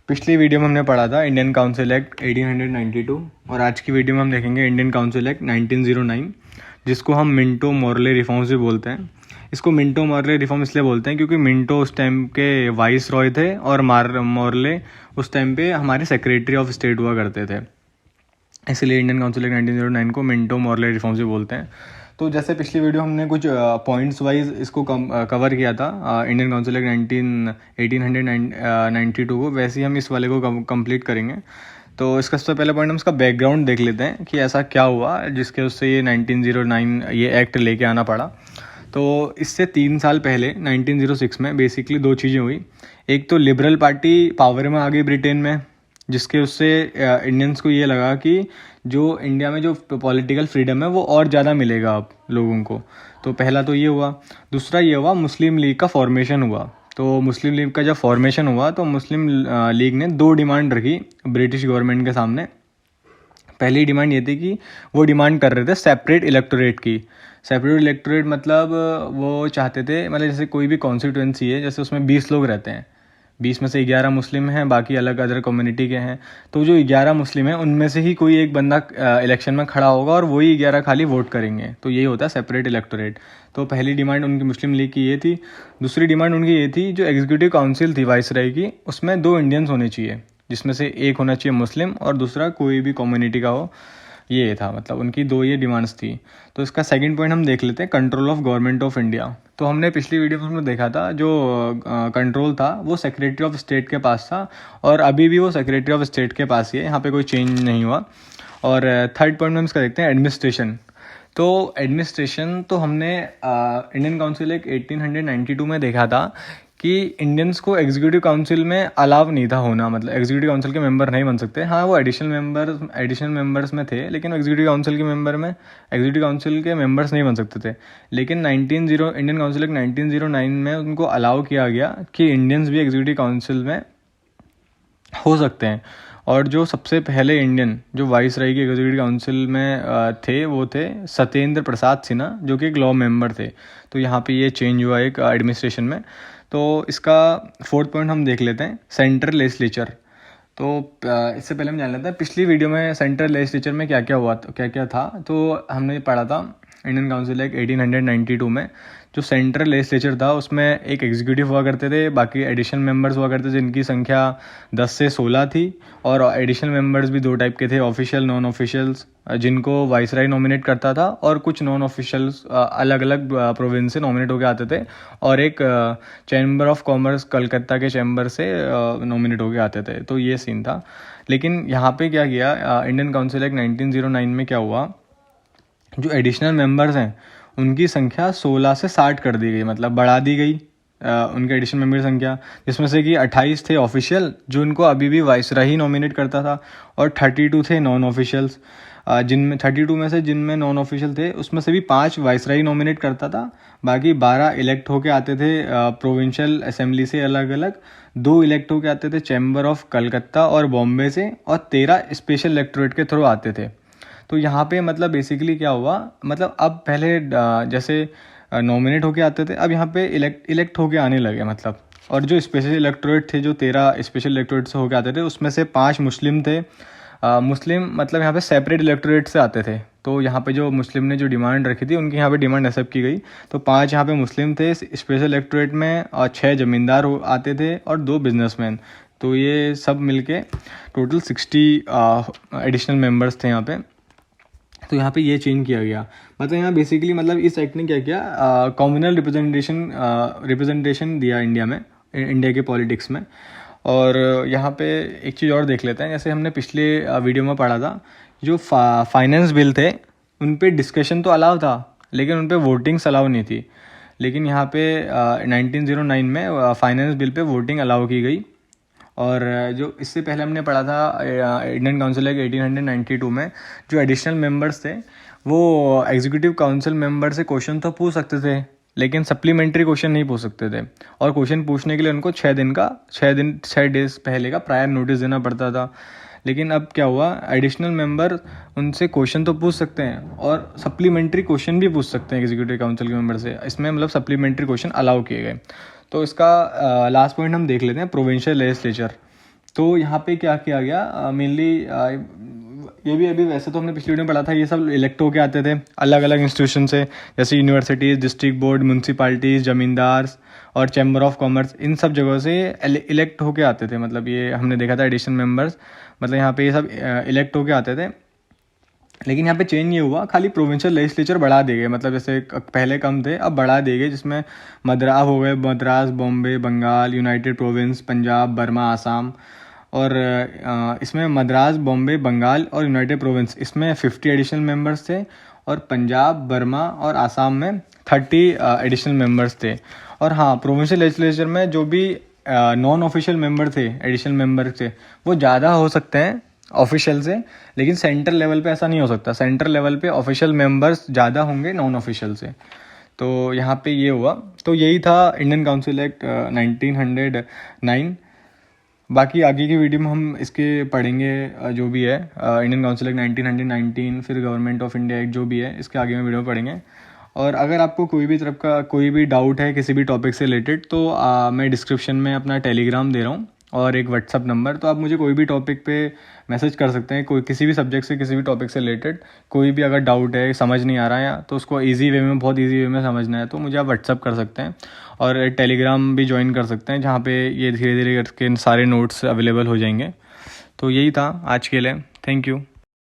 पिछली वीडियो में हमने पढ़ा था इंडियन काउंसिल एक्ट 1892 और आज की वीडियो में हम देखेंगे इंडियन काउंसिल एक्ट 1909, जिसको हम मिंटो मॉर्ले रिफॉर्म्स भी बोलते हैं। इसको मिंटो मॉर्ले रिफॉर्म इसलिए बोलते हैं क्योंकि मिंटो उस टाइम के वाइस रॉय थे और मॉर्ले उस टाइम पे हमारे सेक्रेटरी ऑफ स्टेट हुआ करते थे। इसलिए इंडियन काउंसिल एक्ट 1909 को मिंटो मॉर्ले रिफॉर्म्स भी बोलते हैं। तो जैसे पिछली वीडियो हमने कुछ पॉइंट्स वाइज इसको कवर किया था इंडियन काउंसिल एक्ट 1892 को, वैसे ही हम इस वाले को कंप्लीट करेंगे। तो इसका सबसे पहले पॉइंट हम इसका बैकग्राउंड देख लेते हैं कि ऐसा क्या हुआ जिसके उससे ये 1909 ये एक्ट लेके आना पड़ा। तो इससे 3 साल पहले 1906 में बेसिकली दो चीज़ें हुई। एक तो लिबरल पार्टी पावर में आ गई ब्रिटेन में, जिसके उससे इंडियंस को ये लगा कि जो इंडिया में जो पॉलिटिकल फ्रीडम है वो और ज़्यादा मिलेगा अब लोगों को। तो पहला तो ये हुआ। दूसरा ये हुआ मुस्लिम लीग का फॉर्मेशन हुआ। तो मुस्लिम लीग का जब फॉर्मेशन हुआ तो मुस्लिम लीग ने 2 डिमांड रखी ब्रिटिश गवर्नमेंट के सामने। पहली डिमांड ये थी कि वो डिमांड कर रहे थे सेपरेट इलेक्टोरेट की। सेपरेट इलेक्टोरेट मतलब वो चाहते थे, मतलब जैसे कोई भी कॉन्स्टिट्यूंसी है, जैसे उसमें 20 लोग रहते हैं, 20 में से 11 मुस्लिम हैं, बाकी अलग अदर कम्युनिटी के हैं। तो जो 11 मुस्लिम हैं उनमें से ही कोई एक बंदा इलेक्शन में खड़ा होगा और वही 11 खाली वोट करेंगे। तो यही होता है सेपरेट इलेक्टोरेट। तो पहली डिमांड उनकी मुस्लिम लीग की ये थी। दूसरी डिमांड उनकी ये थी, जो एग्जीक्यूटिव काउंसिल थी वाइसराय की, उसमें 2 इंडियंस होने चाहिए, जिसमें से एक होना चाहिए मुस्लिम और दूसरा कोई भी कम्युनिटी का हो। ये था, मतलब उनकी 2 ये डिमांड्स थी। तो इसका सेकंड पॉइंट हम देख लेते हैं, control of government of India. तो हमने पिछली वीडियो में हमने देखा था जो कंट्रोल था वो सेक्रेटरी ऑफ स्टेट के पास था और अभी भी वो सेक्रेटरी ऑफ स्टेट के पास ही है, यहाँ पे कोई चेंज नहीं हुआ। और थर्ड पॉइंट में हम इसका देखते हैं एडमिनिस्ट्रेशन। तो एडमिनिस्ट्रेशन तो हमने इंडियन काउंसिल एक 1892 में देखा था कि इंडियंस को एग्जीक्यूटिव काउंसिल में अलाव नहीं था होना, मतलब एग्जीक्यूटिव काउंसिल के मेंबर नहीं बन सकते। हाँ, वो एडिशनल मेंबर्स में थे, लेकिन एग्जीक्यूटिव काउंसिल के मेंबर्स नहीं बन सकते थे। लेकिन इंडियन काउंसिल एक्ट 1909 में उनको अलाउ किया गया कि इंडियंस भी एग्जीक्यूटिव काउंसिल में हो सकते हैं। और जो सबसे पहले इंडियन जो वाइसराय की एग्जीक्यूटिव काउंसिल में थे वो थे सत्येंद्र प्रसाद सिन्हा, जो कि एक लॉ मेंबर थे। तो यहाँ पे ये चेंज हुआ एक एडमिनिस्ट्रेशन में। तो इसका फोर्थ पॉइंट हम देख लेते हैं, सेंट्रल लेजिस्लेचर। तो इससे पहले हम जान लेते हैं पिछली वीडियो में सेंट्रल लेजिस्लेचर में क्या क्या था। तो हमने पढ़ा था इंडियन काउंसिल एक्ट 1892 में जो सेंट्रल लेजिस्लेचर था उसमें एक एग्जीक्यूटिव हुआ करते थे, बाकी एडिशनल मेंबर्स हुआ करते थे जिनकी संख्या 10 से 16 थी। और एडिशनल मेंबर्स भी 2 टाइप के थे, ऑफिशियल नॉन ऑफिशियल्स, जिनको वाइसराय नॉमिनेट करता था, और कुछ नॉन ऑफिशियल्स अलग अलग प्रोविंस से नॉमिनेट होकर आते थे, और एक चैम्बर ऑफ कॉमर्स कलकत्ता के चैम्बर से नॉमिनेट होकर आते थे। तो ये सीन था। लेकिन यहाँ पे क्या किया इंडियन काउंसिल एक्ट 1909 में क्या हुआ, जो एडिशनल मेंबर्स हैं उनकी संख्या 16 से 60 कर दी गई, मतलब बढ़ा दी गई उनके एडिशनल मेंबर की संख्या, जिसमें से कि 28 थे ऑफिशियल जो उनको अभी भी वाइसराय ही नॉमिनेट करता था, और 32 थे नॉन ऑफिशियल्स, जिनमें 32 में से जिनमें नॉन ऑफिशियल थे उसमें से भी 5 वाइसराय नॉमिनेट करता था, बाकी 12 इलेक्ट होके आते थे प्रोविंशियल असेंबली से अलग अलग, 2 इलेक्ट होके आते थे चैम्बर ऑफ कलकत्ता और बॉम्बे से, और 13 स्पेशल इलेक्टोरेट के थ्रू आते थे। तो यहाँ पे मतलब बेसिकली क्या हुआ, मतलब अब पहले जैसे नॉमिनेट होके आते थे, अब यहाँ पे इलेक्ट होके आने लगे मतलब। और जो स्पेशल इलेक्टोरेट थे, जो 13 स्पेशल इलेक्टोरेट से होके आते थे, उसमें से 5 मुस्लिम थे। मुस्लिम मतलब यहाँ पे सेपरेट इलेक्टोरेट से आते थे। तो यहाँ पे जो मुस्लिम ने जो डिमांड रखी थी उनकी यहाँ पे डिमांड एक्सेप्ट की गई। तो 5 यहाँ पे मुस्लिम थे स्पेशल इलेक्टोरेट में, और 6 जमींदार आते थे और 2 बिजनेसमैन। तो ये सब मिलके टोटल 60 एडिशनल मेंबर्स थे यहाँ पे। तो यहाँ पे ये चेंज किया गया, मतलब यहाँ बेसिकली मतलब इस एक्ट ने क्या किया, कम्युनल रिप्रेजेंटेशन दिया इंडिया के पॉलिटिक्स में। और यहाँ पे एक चीज़ और देख लेते हैं, जैसे हमने पिछले वीडियो में पढ़ा था जो फाइनेंस बिल थे उन पे डिस्कशन तो अलाउ था, लेकिन उन पे वोटिंग्स अलाउ नहीं थी। लेकिन यहाँ पे 1909 में finance bill pay voting allow की गई। और जो इससे पहले हमने पढ़ा था इंडियन काउंसिल एक्ट 1892 में, जो एडिशनल मेंबर्स थे वो एग्जीक्यूटिव काउंसिल मेंबर से क्वेश्चन तो पूछ सकते थे, लेकिन सप्लीमेंट्री क्वेश्चन नहीं पूछ सकते थे। और क्वेश्चन पूछने के लिए उनको 6 डेज पहले का प्रायर नोटिस देना पड़ता था। लेकिन अब क्या हुआ, एडिशनल मेंबर उनसे क्वेश्चन तो पूछ सकते हैं और सप्लीमेंट्री क्वेश्चन भी पूछ सकते हैं एग्जीक्यूटिव काउंसिल के मेंबर से। इसमें मतलब सप्लीमेंट्री क्वेश्चन अलाउ किए गए। तो इसका लास्ट पॉइंट हम देख लेते हैं, प्रोविंशियल लेजिस्लेचर। तो यहाँ पे क्या किया गया मेनली, ये भी अभी वैसे तो हमने पिछली वीडियो में पढ़ा था, ये सब इलेक्ट होके आते थे अलग अलग इंस्टीट्यूशन से, जैसे यूनिवर्सिटीज़, डिस्ट्रिक्ट बोर्ड, म्यूनसिपाल्टीज़, जमींदार और चैम्बर ऑफ कॉमर्स, इन सब जगहों से इलेक्ट होके आते थे। मतलब ये हमने देखा था एडिशन मेंबर्स, मतलब यहाँ पे ये सब इलेक्ट होके आते थे। लेकिन यहाँ पे चेंज ये हुआ, खाली प्रोविंशियल लेजिस्लेचर बढ़ा दिए गए, मतलब जैसे पहले कम थे अब बढ़ा दिए गए, जिसमें मद्रास हो गए, Madras, Bombay, Bengal, united province, Punjab, Burma, Assam. और इसमें मद्रास, बॉम्बे, बंगाल और यूनाइटेड प्रोविंस, इसमें 50 एडिशनल मेंबर्स थे, और पंजाब, बर्मा और आसाम में 30 एडिशनल मेंबर्स थे। और हाँ, प्रोविंशियल लेजिस्लेचर में जो भी नॉन ऑफिशियल मेंबर थे, एडिशनल मेंबर थे, वो ज़्यादा हो सकते हैं ऑफिशियल से, लेकिन सेंट्रल लेवल पे ऐसा नहीं हो सकता। सेंट्रल लेवल पे ऑफिशियल मेंबर्स ज़्यादा होंगे नॉन ऑफिशियल से। तो यहाँ पे ये हुआ। तो यही था इंडियन काउंसिल एक्ट 1909। बाकी आगे की वीडियो में हम इसके पढ़ेंगे जो भी है इंडियन काउंसिल एक्ट 1919, फिर गवर्नमेंट ऑफ इंडिया एक्ट जो भी है, इसके आगे में वीडियो में पढ़ेंगे। और अगर आपको कोई भी तरफ का कोई भी डाउट है किसी भी टॉपिक से रिलेटेड, तो मैं डिस्क्रिप्शन में अपना टेलीग्राम दे रहा हूँ और एक व्हाट्सअप नंबर, तो आप मुझे कोई भी टॉपिक पे मैसेज कर सकते हैं। कोई किसी भी सब्जेक्ट से, किसी भी टॉपिक से रिलेटेड कोई भी अगर डाउट है, समझ नहीं आ रहा है तो उसको ईजी वे में, बहुत ईजी वे में समझना है, तो मुझे आप व्हाट्सअप कर सकते हैं। और टेलीग्राम भी ज्वाइन कर सकते हैं, जहाँ पे ये धीरे धीरे करके सारे नोट्स अवेलेबल हो जाएंगे। तो यही था आज के लिए। Thank you.